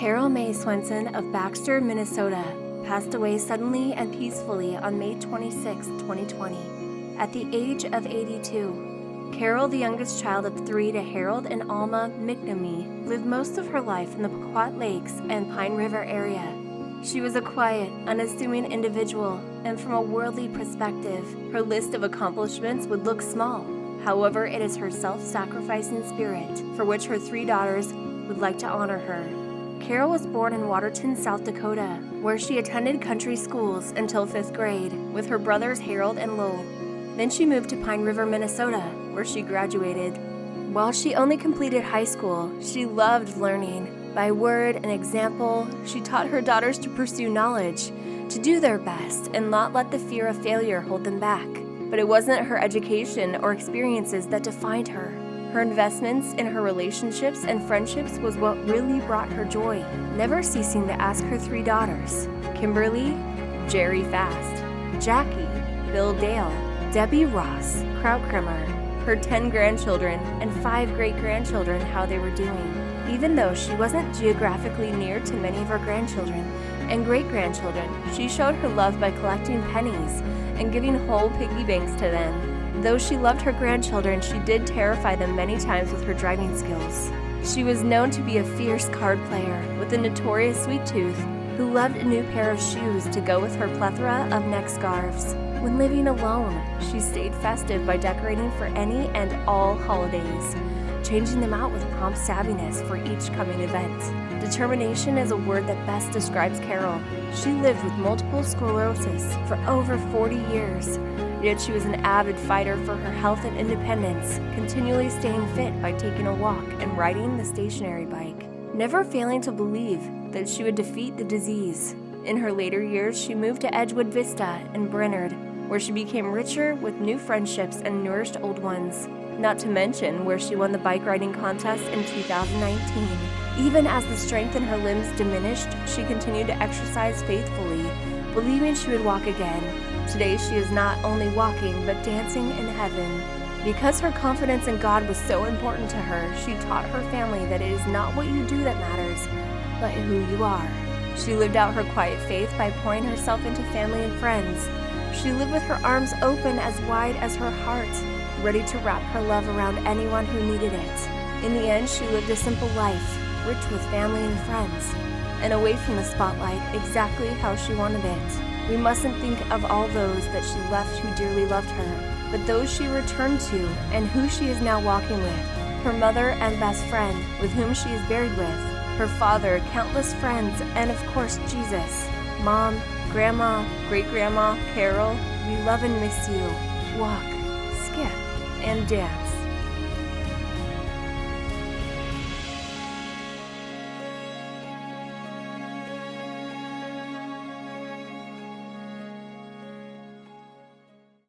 Carol Mae Swenson of Baxter, Minnesota, passed away suddenly and peacefully on May 26, 2020, at the age of 82. Carol, the youngest child of 3 to Harold and Alma McNamee, lived most of her life in the Pequot Lakes and Pine River area. She was a quiet, unassuming individual, and from a worldly perspective, her list of accomplishments would look small. However, it is her self-sacrificing spirit for which her 3 daughters would like to honor her. Carol was born in Waterton, South Dakota, where she attended country schools until 5th grade with her brothers Harold and Lowell. Then she moved to Pine River, Minnesota, where she graduated. While she only completed high school, she loved learning. By word and example, she taught her daughters to pursue knowledge, to do their best, and not let the fear of failure hold them back. But it wasn't her education or experiences that defined her. Her investments in her relationships and friendships was what really brought her joy, never ceasing to ask her 3 daughters, Kimberly, Jerry Fast, Jackie, Bill Dale, Debbie Ross, Krautkramer, her 10 grandchildren, and 5 great-grandchildren how they were doing. Even though she wasn't geographically near to many of her grandchildren and great-grandchildren, she showed her love by collecting pennies and giving whole piggy banks to them. Though she loved her grandchildren, she did terrify them many times with her driving skills. She was known to be a fierce card player with a notorious sweet tooth who loved a new pair of shoes to go with her plethora of neck scarves. When living alone, she stayed festive by decorating for any and all holidays, changing them out with prompt savviness for each coming event. Determination is a word that best describes Carol. She lived with multiple sclerosis for over 40 years, yet she was an avid fighter for her health and independence, continually staying fit by taking a walk and riding the stationary bike, never failing to believe that she would defeat the disease. In her later years, she moved to Edgewood Vista in Brainerd, where she became richer with new friendships and nourished old ones. Not to mention where she won the bike riding contest in 2019. Even as the strength in her limbs diminished, she continued to exercise faithfully, believing she would walk again. Today she is not only walking, but dancing in heaven. Because her confidence in God was so important to her, she taught her family that it is not what you do that matters, but who you are. She lived out her quiet faith by pouring herself into family and friends. She lived with her arms open as wide as her heart, ready to wrap her love around anyone who needed it. In the end, she lived a simple life, rich with family and friends, and away from the spotlight, exactly how she wanted it. We mustn't think of all those that she left who dearly loved her, but those she returned to and who she is now walking with. Her mother and best friend, with whom she is buried with. Her father, countless friends, and of course Jesus. Mom, Grandma, Great-Grandma, Carol, we love and miss you. Walk, skip, and dance.